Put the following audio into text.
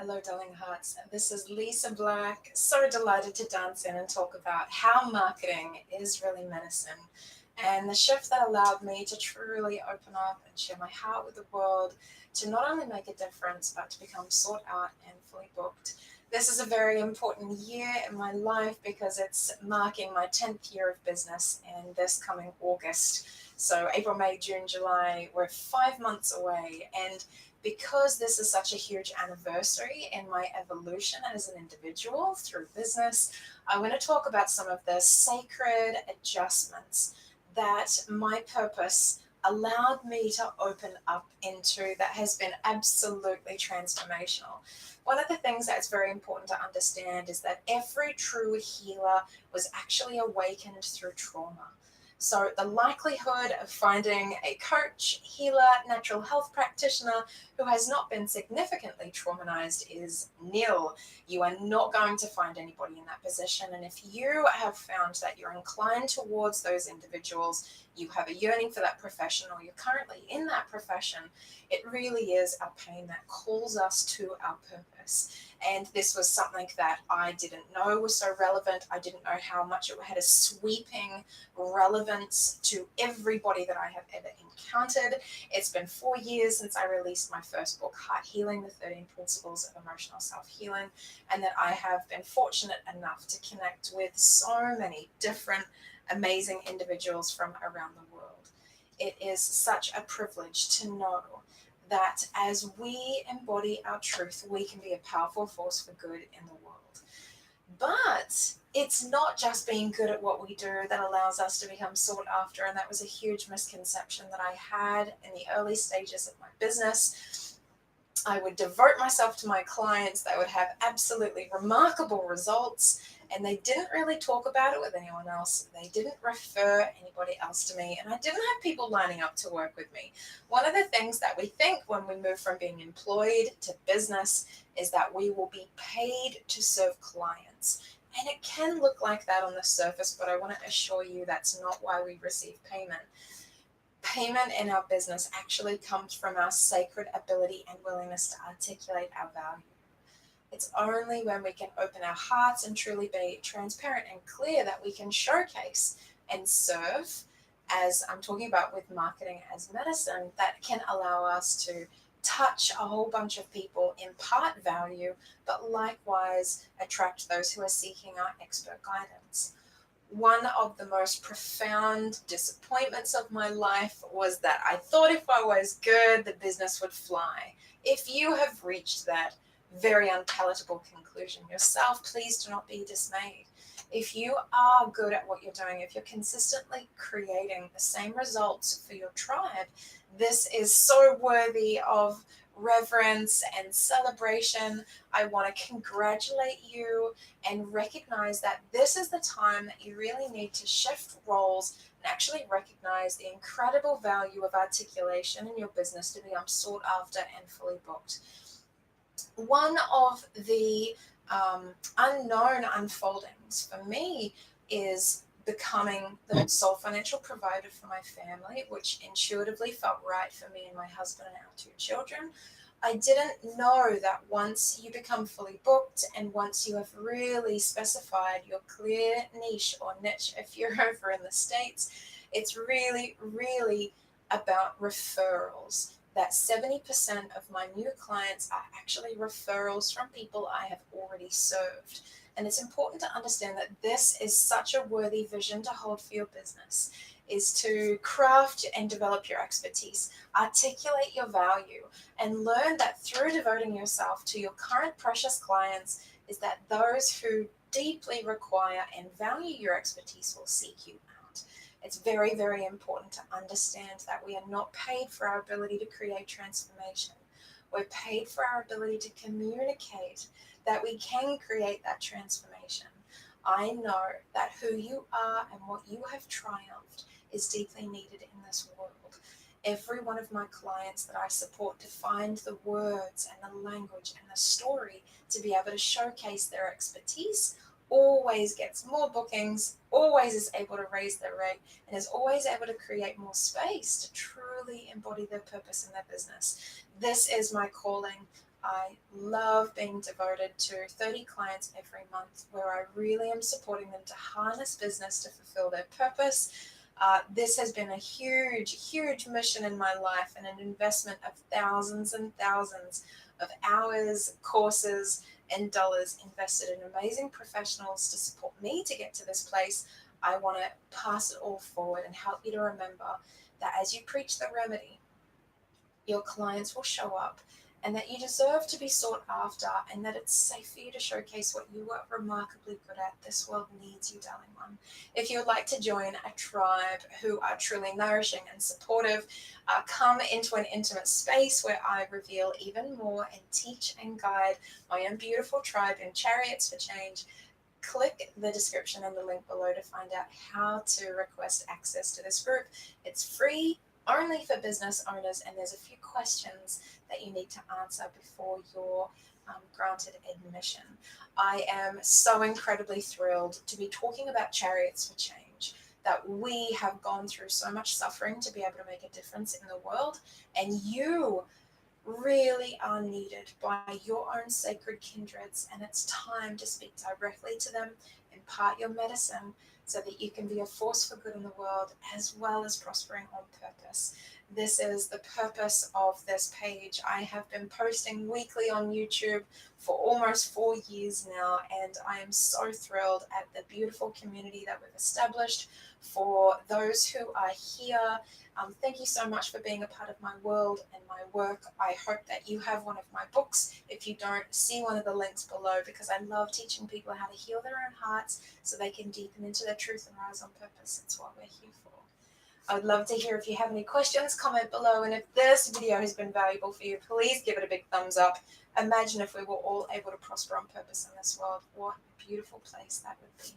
Hello, darling hearts. This is Lysa Black. So delighted to dance in and talk about how marketing is really medicine and the shift that allowed me to truly open up and share my heart with the world to not only make a difference but to become sought out and fully booked. This is a very important year in my life because it's marking my 10th year of business in this coming August. So, April, May, June, July, we're 5 months away. And because this is such a huge anniversary in my evolution as an individual through business, I want to talk about some of the sacred adjustments that my purpose allowed me to open up into that has been absolutely transformational. One of the things that's very important to understand is that every true healer was actually awakened through trauma. So, the likelihood of finding a coach, healer, natural health practitioner who has not been significantly traumatized is nil. You are not going to find anybody in that position. And if you have found that you're inclined towards those individuals, you have a yearning for that profession, or you're currently in that profession, it really is our pain that calls us to our purpose. And this was something that I didn't know was so relevant. I didn't know how much it had a sweeping relevance to everybody that I have ever encountered. It's been 4 years since I released my first book, Heart Healing, the 13 Principles of Emotional Self-Healing, and that I have been fortunate enough to connect with so many different amazing individuals from around the world. It is such a privilege to know that as we embody our truth, we can be a powerful force for good in the world. But it's not just being good at what we do that allows us to become sought after. And that was a huge misconception that I had in the early stages of my business. I would devote myself to my clients. They would have absolutely remarkable results, and they didn't really talk about it with anyone else. They didn't refer anybody else to me, and I didn't have people lining up to work with me. One of the things that we think when we move from being employed to business is that we will be paid to serve clients. And it can look like that on the surface, but I want to assure you that's not why we receive payment. Payment in our business actually comes from our sacred ability and willingness to articulate our value. It's only when we can open our hearts and truly be transparent and clear that we can showcase and serve, as I'm talking about with marketing as medicine, that can allow us to touch a whole bunch of people, impart value, but likewise attract those who are seeking our expert guidance. One of the most profound disappointments of my life was that I thought if I was good, the business would fly. If you have reached that very unpalatable conclusion yourself, please do not be dismayed. If you are good at what you're doing, if you're consistently creating the same results for your tribe, this is so worthy of reverence and celebration. I want to congratulate you and recognize that this is the time that you really need to shift roles and actually recognize the incredible value of articulation in your business to become sought after and fully booked. One of the unknown unfoldings for me is becoming the sole financial provider for my family, which intuitively felt right for me and my husband and our two children. I didn't know that once you become fully booked and once you have really specified your clear niche or niche, if you're over in the States, it's really, really about referrals. That 70% of my new clients are actually referrals from people I have already served. And it's important to understand that this is such a worthy vision to hold for your business, is to craft and develop your expertise, articulate your value, and learn that through devoting yourself to your current precious clients is that those who deeply require and value your expertise will seek you out. It's very, very important to understand that we are not paid for our ability to create transformation. We're paid for our ability to communicate that we can create that transformation. I know that who you are and what you have triumphed is deeply needed in this world. Every one of my clients that I support to find the words and the language and the story to be able to showcase their expertise always gets more bookings, always is able to raise their rate, and is always able to create more space to truly embody their purpose in their business. This is my calling. I love being devoted to 30 clients every month where I really am supporting them to harness business to fulfill their purpose. This has been a huge, huge mission in my life and an investment of thousands and thousands of hours, courses, and dollars invested in amazing professionals to support me to get to this place. I want to pass it all forward and help you to remember that as you preach the remedy, your clients will show up, and that you deserve to be sought after, and that it's safe for you to showcase what you are remarkably good at. This world needs you, darling one. If you would like to join a tribe who are truly nourishing and supportive, come into an intimate space where I reveal even more and teach and guide my own beautiful tribe in Chariots for Change. Click the description and the link below to find out how to request access to this group. It's free, only for business owners, and there's a few questions that you need to answer before you're granted admission. I am so incredibly thrilled to be talking about Chariots for Change, that we have gone through so much suffering to be able to make a difference in the world, and you really are needed by your own sacred kindreds, and it's time to speak directly to them, impart your medicine, so that you can be a force for good in the world as well as prospering on purpose. This is the purpose of this page. I have been posting weekly on YouTube for almost 4 years now, and I am so thrilled at the beautiful community that we've established. For those who are here, thank you so much for being a part of my world and my work. I hope that you have one of my books. If you don't, see one of the links below, because I love teaching people how to heal their own hearts so they can deepen into their truth and rise on purpose. It's what we're here for. I would love to hear if you have any questions, comment below, and if this video has been valuable for you, please give it a big thumbs up. Imagine if we were all able to prosper on purpose in this world. What a beautiful place that would be.